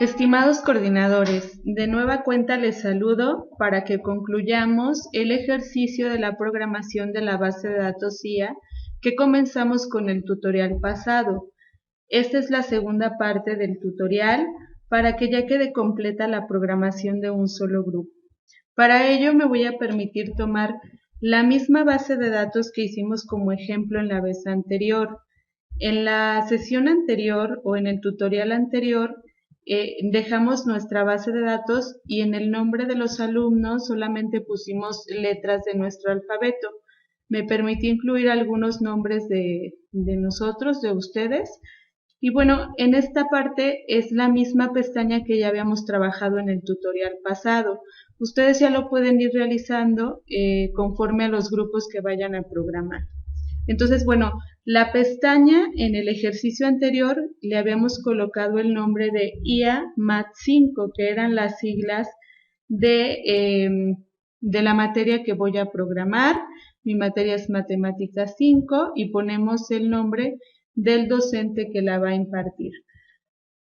Estimados coordinadores, de nueva cuenta les saludo para que concluyamos el ejercicio de la programación de la base de datos IA que comenzamos con el tutorial pasado. Esta es la segunda parte del tutorial para que ya quede completa la programación de un solo grupo. Para ello me voy a permitir tomar la misma base de datos que hicimos como ejemplo en la vez anterior. En la sesión anterior o en el tutorial anterior dejamos nuestra base de datos y en el nombre de los alumnos solamente pusimos letras de nuestro alfabeto. Me permití incluir algunos nombres de nosotros, de ustedes. Y bueno, en esta parte es la misma pestaña que ya habíamos trabajado en el tutorial pasado. Ustedes ya lo pueden ir realizando conforme a los grupos que vayan a programar. Entonces, bueno, la pestaña en el ejercicio anterior le habíamos colocado el nombre de IA Mat 5, que eran las siglas de la materia que voy a programar. Mi materia es Matemáticas 5 y ponemos el nombre del docente que la va a impartir.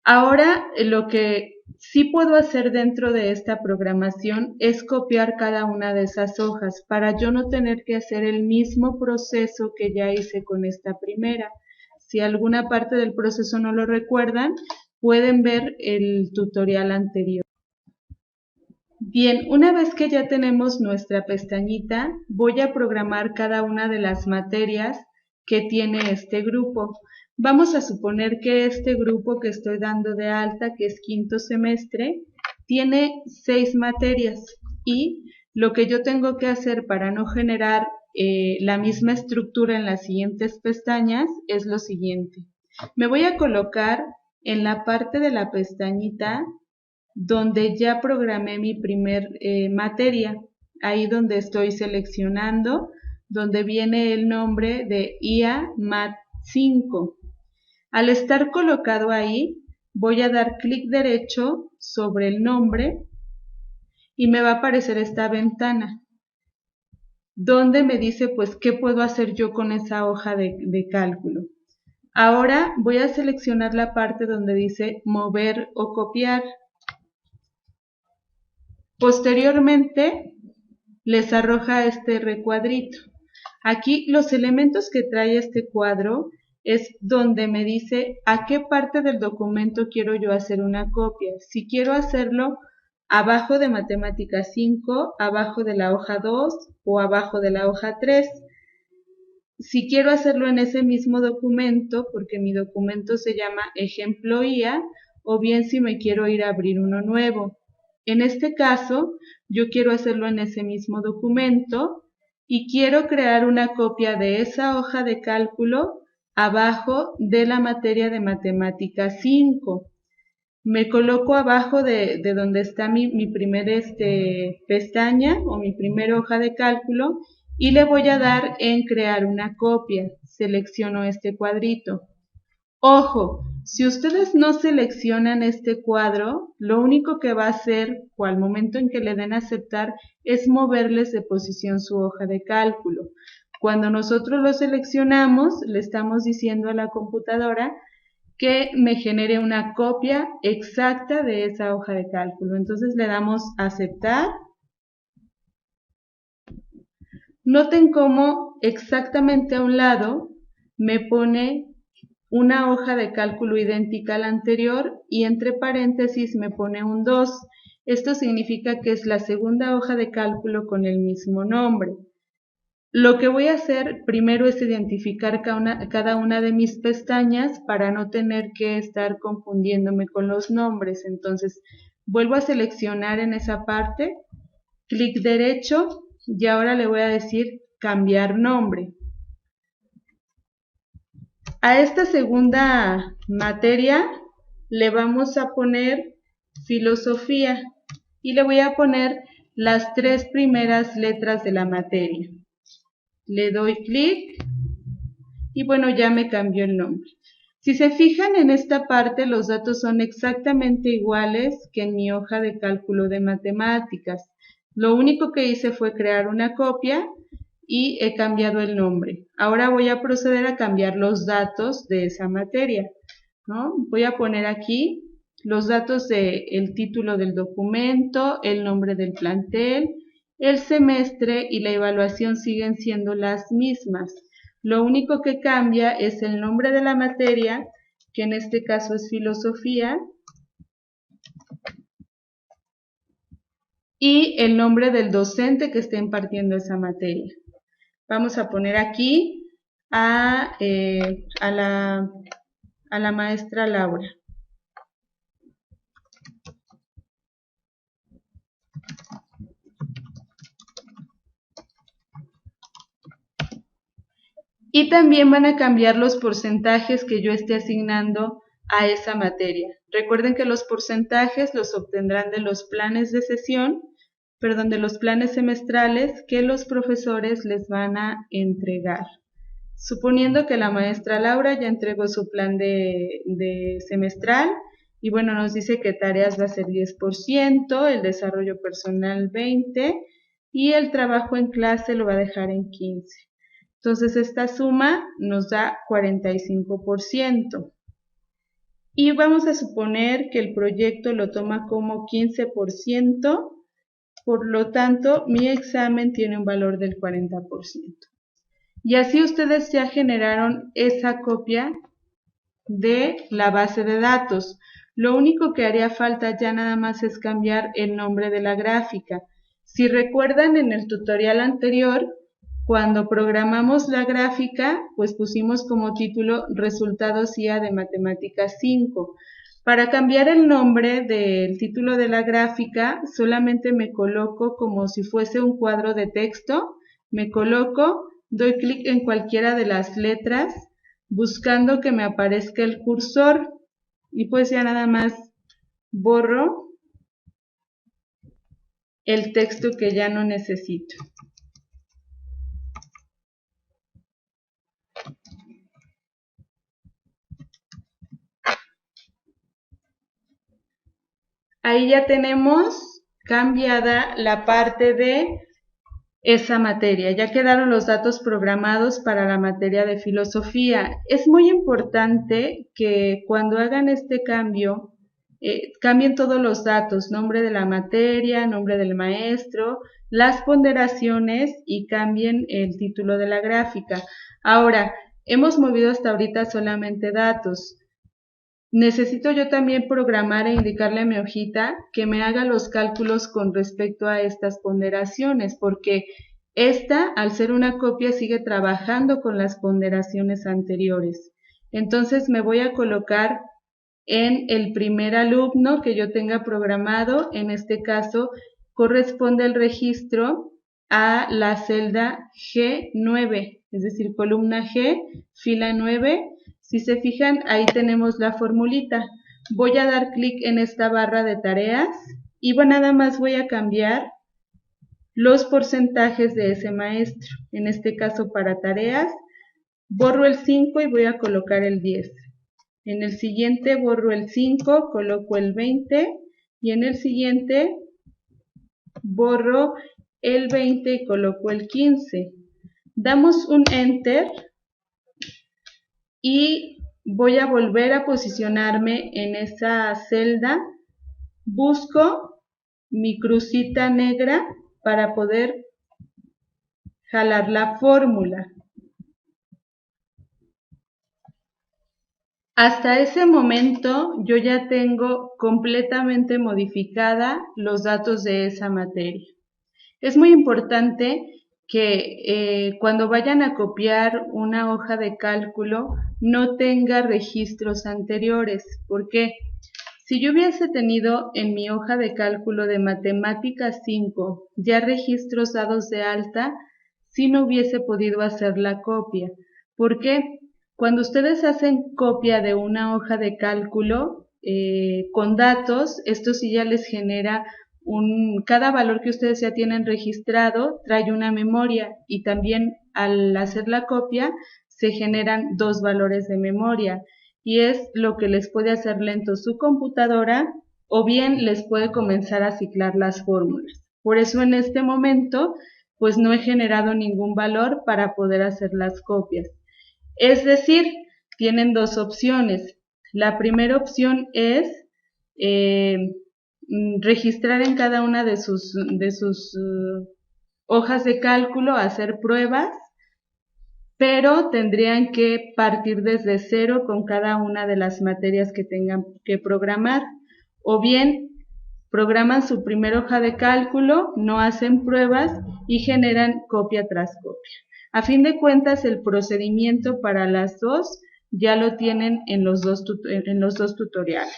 Ahora, lo que sí puedo hacer dentro de esta programación es copiar cada una de esas hojas para yo no tener que hacer el mismo proceso que ya hice con esta primera. Si alguna parte del proceso no lo recuerdan, pueden ver el tutorial anterior. Bien, una vez que ya tenemos nuestra pestañita, voy a programar cada una de las materias que tiene este grupo. Vamos a suponer que este grupo que estoy dando de alta, que es quinto semestre, tiene 6 materias y lo que yo tengo que hacer para no generar la misma estructura en las siguientes pestañas es lo siguiente. Me voy a colocar en la parte de la pestañita donde ya programé mi primer materia, ahí donde estoy seleccionando, donde viene el nombre de IA Mat 5. Al estar colocado ahí, voy a dar clic derecho sobre el nombre y me va a aparecer esta ventana donde me dice pues qué puedo hacer yo con esa hoja de cálculo. Ahora voy a seleccionar la parte donde dice mover o copiar. Posteriormente les arroja este recuadrito. Aquí los elementos que trae este cuadro es donde me dice a qué parte del documento quiero yo hacer una copia. Si quiero hacerlo abajo de Matemáticas 5, abajo de la hoja 2 o abajo de la hoja 3. Si quiero hacerlo en ese mismo documento, porque mi documento se llama Ejemplo IA, o bien si me quiero ir a abrir uno nuevo. En este caso, yo quiero hacerlo en ese mismo documento y quiero crear una copia de esa hoja de cálculo abajo de la materia de Matemáticas 5. Me coloco abajo de donde está mi primer pestaña o mi primera hoja de cálculo y le voy a dar en crear una copia. Selecciono este cuadrito. Ojo, si ustedes no seleccionan este cuadro, lo único que va a hacer, o al momento en que le den a aceptar, es moverles de posición su hoja de cálculo. Cuando nosotros lo seleccionamos, le estamos diciendo a la computadora que me genere una copia exacta de esa hoja de cálculo. Entonces le damos a aceptar. Noten cómo exactamente a un lado me pone una hoja de cálculo idéntica a la anterior y entre paréntesis me pone un 2. Esto significa que es la segunda hoja de cálculo con el mismo nombre. Lo que voy a hacer primero es identificar cada una de mis pestañas para no tener que estar confundiéndome con los nombres. Entonces vuelvo a seleccionar en esa parte, clic derecho y ahora le voy a decir cambiar nombre. A esta segunda materia le vamos a poner filosofía y le voy a poner las 3 primeras letras de la materia. Le doy clic y bueno, ya me cambió el nombre. Si se fijan en esta parte, los datos son exactamente iguales que en mi hoja de cálculo de matemáticas. Lo único que hice fue crear una copia y he cambiado el nombre. Ahora voy a proceder a cambiar los datos de esa materia, ¿no? Voy a poner aquí los datos del título del documento, el nombre del plantel, el semestre y la evaluación siguen siendo las mismas. Lo único que cambia es el nombre de la materia, que en este caso es filosofía, y el nombre del docente que está impartiendo esa materia. Vamos a poner aquí a la maestra Laura. Y también van a cambiar los porcentajes que yo esté asignando a esa materia. Recuerden que los porcentajes los obtendrán de los planes de sesión, perdón, de los planes semestrales que los profesores les van a entregar. Suponiendo que la maestra Laura ya entregó su plan de semestral, y bueno, nos dice que tareas va a ser 10%, el desarrollo personal 20%, y el trabajo en clase lo va a dejar en 15%. Entonces esta suma nos da 45%. Y vamos a suponer que el proyecto lo toma como 15%, por lo tanto mi examen tiene un valor del 40%. Y así ustedes ya generaron esa copia de la base de datos. Lo único que haría falta ya nada más es cambiar el nombre de la gráfica. Si recuerdan, en el tutorial anterior, cuando programamos la gráfica, pues pusimos como título Resultados IA de Matemáticas 5. Para cambiar el nombre del título de la gráfica, solamente me coloco como si fuese un cuadro de texto, me coloco, doy clic en cualquiera de las letras, buscando que me aparezca el cursor, y pues ya nada más borro el texto que ya no necesito. Ahí ya tenemos cambiada la parte de esa materia. Ya quedaron los datos programados para la materia de filosofía. Es muy importante que cuando hagan este cambio, cambien todos los datos, nombre de la materia, nombre del maestro, las ponderaciones y cambien el título de la gráfica. Ahora, hemos movido hasta ahorita solamente datos. Necesito yo también programar e indicarle a mi hojita que me haga los cálculos con respecto a estas ponderaciones, porque esta, al ser una copia, sigue trabajando con las ponderaciones anteriores. Entonces me voy a colocar en el primer alumno que yo tenga programado. En este caso corresponde el registro a la celda G9, es decir, columna G, fila 9. Si se fijan, ahí tenemos la formulita. Voy a dar clic en esta barra de tareas y bueno, nada más voy a cambiar los porcentajes de ese maestro. En este caso para tareas, borro el 5 y voy a colocar el 10. En el siguiente borro el 5, coloco el 20 y en el siguiente borro el 20 y coloco el 15. Damos un Enter y voy a volver a posicionarme en esa celda. Busco mi crucita negra para poder jalar la fórmula. Hasta ese momento yo ya tengo completamente modificada los datos de esa materia. Es muy importante que cuando vayan a copiar una hoja de cálculo no tenga registros anteriores. ¿Por qué? Si yo hubiese tenido en mi hoja de cálculo de matemáticas 5 ya registros dados de alta, sí no hubiese podido hacer la copia. ¿Por qué? Cuando ustedes hacen copia de una hoja de cálculo con datos, esto sí ya les genera cada valor que ustedes ya tienen registrado trae una memoria, y también al hacer la copia se generan dos valores de memoria, y es lo que les puede hacer lento su computadora o bien les puede comenzar a ciclar las fórmulas. Por eso en este momento pues no he generado ningún valor para poder hacer las copias. Es decir, tienen dos opciones. La primera opción es registrar en cada una de sus hojas de cálculo, hacer pruebas, pero tendrían que partir desde cero con cada una de las materias que tengan que programar, o bien programan su primera hoja de cálculo, no hacen pruebas y generan copia tras copia. A fin de cuentas, el procedimiento para las dos ya lo tienen en los dos tutoriales.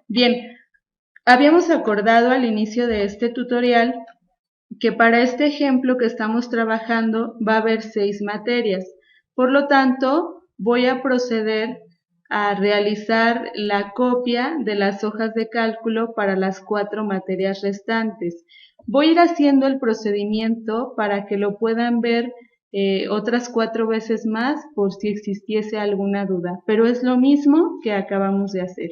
Bien, habíamos acordado al inicio de este tutorial que para este ejemplo que estamos trabajando va a haber 6 materias. Por lo tanto, voy a proceder a realizar la copia de las hojas de cálculo para las 4 materias restantes. Voy a ir haciendo el procedimiento para que lo puedan ver otras 4 veces más por si existiese alguna duda, pero es lo mismo que acabamos de hacer.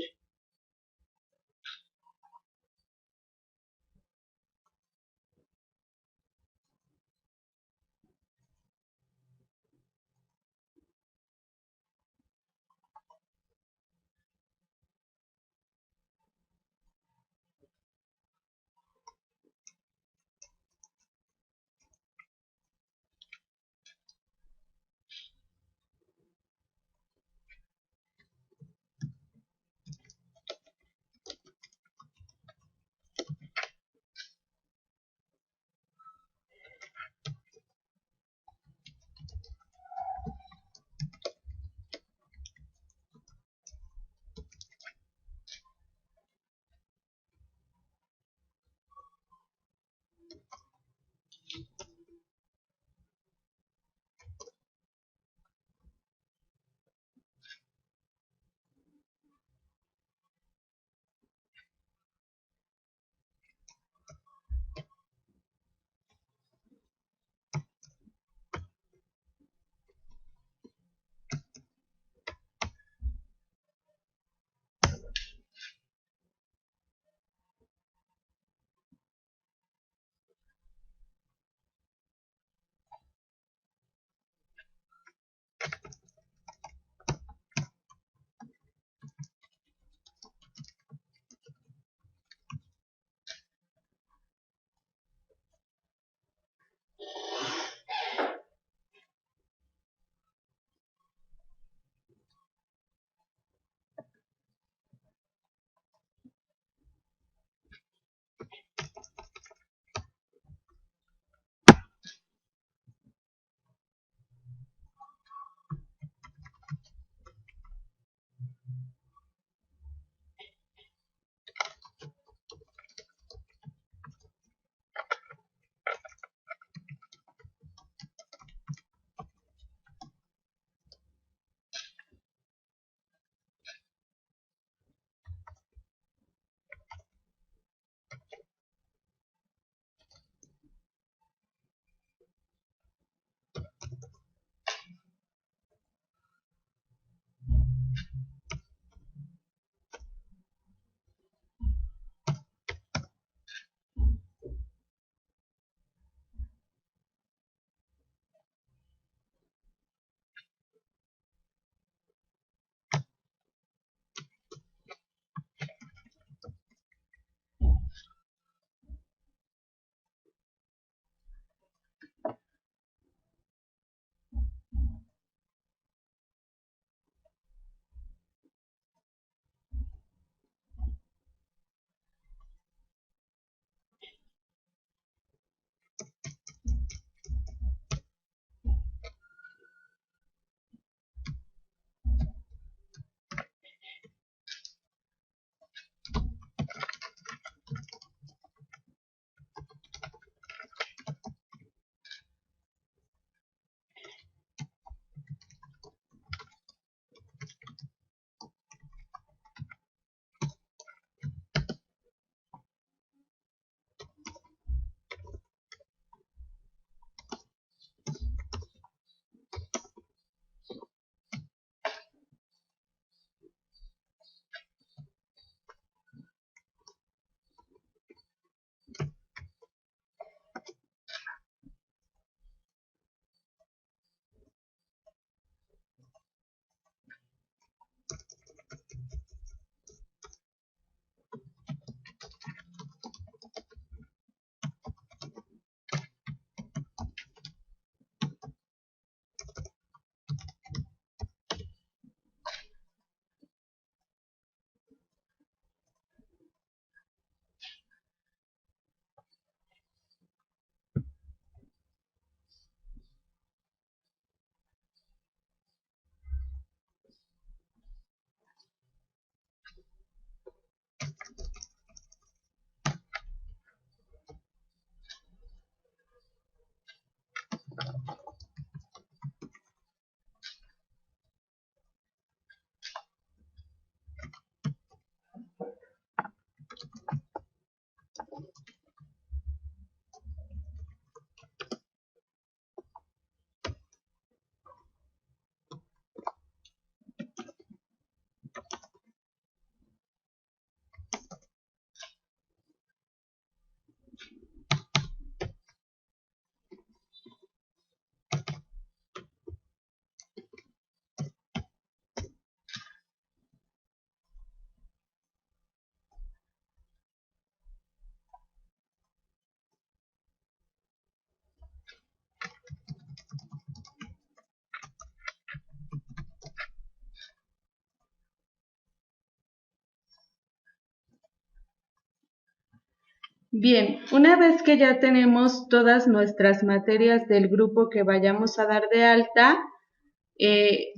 Bien, una vez que ya tenemos todas nuestras materias del grupo que vayamos a dar de alta,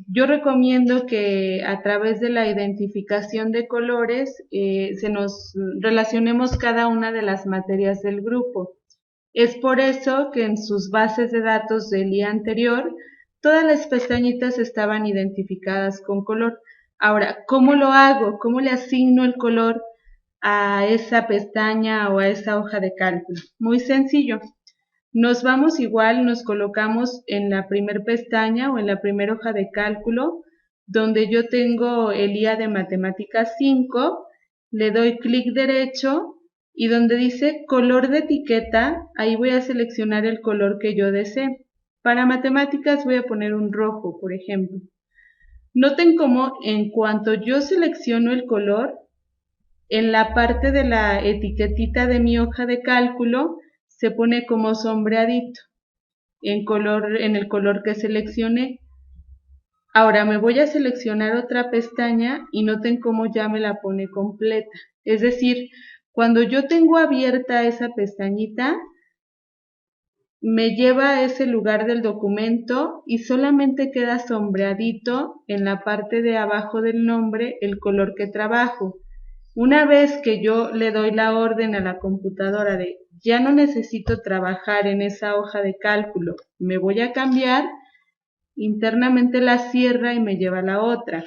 yo recomiendo que a través de la identificación de colores se nos relacionemos cada una de las materias del grupo. Es por eso que en sus bases de datos del día anterior, todas las pestañitas estaban identificadas con color. Ahora, ¿cómo lo hago? ¿Cómo le asigno el color a esa pestaña o a esa hoja de cálculo? Muy sencillo. Nos vamos igual, nos colocamos en la primer pestaña o en la primera hoja de cálculo, donde yo tengo el IA de Matemáticas 5, le doy clic derecho y donde dice color de etiqueta, ahí voy a seleccionar el color que yo desee. Para matemáticas voy a poner un rojo, por ejemplo. Noten cómo en cuanto yo selecciono el color, en la parte de la etiquetita de mi hoja de cálculo se pone como sombreadito en el color que seleccioné. Ahora me voy a seleccionar otra pestaña y noten cómo ya me la pone completa. Es decir, cuando yo tengo abierta esa pestañita, me lleva a ese lugar del documento y solamente queda sombreadito en la parte de abajo del nombre el color que trabajo. Una vez que yo le doy la orden a la computadora de ya no necesito trabajar en esa hoja de cálculo, me voy a cambiar, internamente la cierra y me lleva a la otra.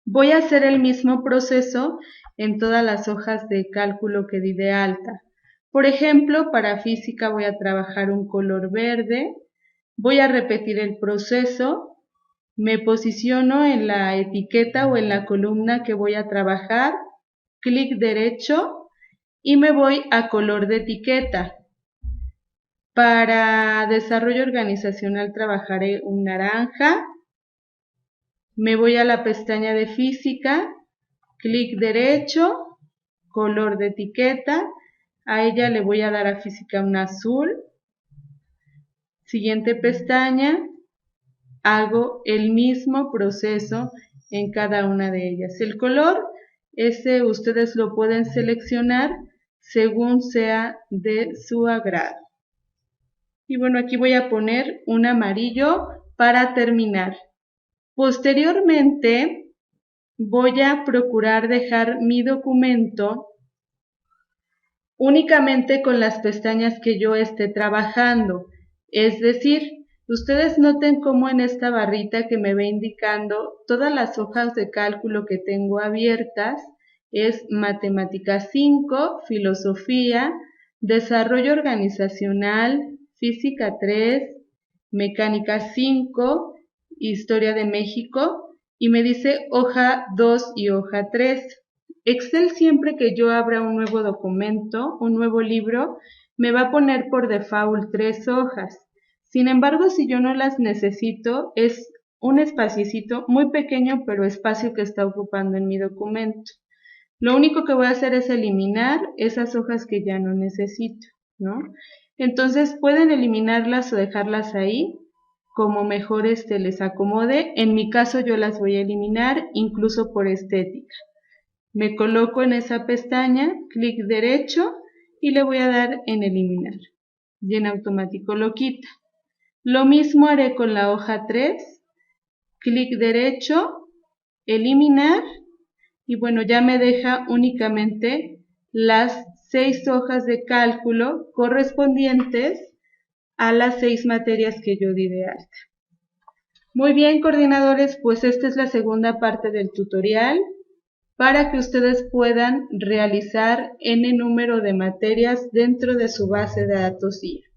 Voy a hacer el mismo proceso en todas las hojas de cálculo que di de alta. Por ejemplo, para física voy a trabajar un color verde, voy a repetir el proceso, me posiciono en la etiqueta o en la columna que voy a trabajar, clic derecho y me voy a color de etiqueta. Para desarrollo organizacional trabajaré un naranja, me voy a la pestaña de física, clic derecho, color de etiqueta, a ella le voy a dar a física un azul, siguiente pestaña, hago el mismo proceso en cada una de ellas. El color, ese ustedes lo pueden seleccionar según sea de su agrado. Y bueno, aquí voy a poner un amarillo para terminar. Posteriormente, voy a procurar dejar mi documento únicamente con las pestañas que yo esté trabajando. Es decir, ustedes noten cómo en esta barrita que me va indicando todas las hojas de cálculo que tengo abiertas es Matemáticas 5, Filosofía, Desarrollo Organizacional, Física 3, Mecánica 5, Historia de México y me dice hoja 2 y hoja 3. Excel siempre que yo abra un nuevo documento, un nuevo libro, me va a poner por default 3 hojas. Sin embargo, si yo no las necesito, es un espaciecito muy pequeño, pero espacio que está ocupando en mi documento. Lo único que voy a hacer es eliminar esas hojas que ya no necesito, ¿no? Entonces pueden eliminarlas o dejarlas ahí como mejor les acomode. En mi caso yo las voy a eliminar incluso por estética. Me coloco en esa pestaña, clic derecho y le voy a dar en eliminar. Y en automático lo quita. Lo mismo haré con la hoja 3, clic derecho, eliminar y bueno, ya me deja únicamente las 6 hojas de cálculo correspondientes a las 6 materias que yo di de alta. Muy bien, coordinadores, pues esta es la segunda parte del tutorial para que ustedes puedan realizar n número de materias dentro de su base de datos IA.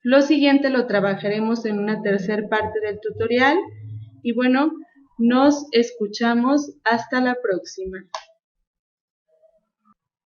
Lo siguiente lo trabajaremos en una tercera parte del tutorial y bueno, nos escuchamos hasta la próxima.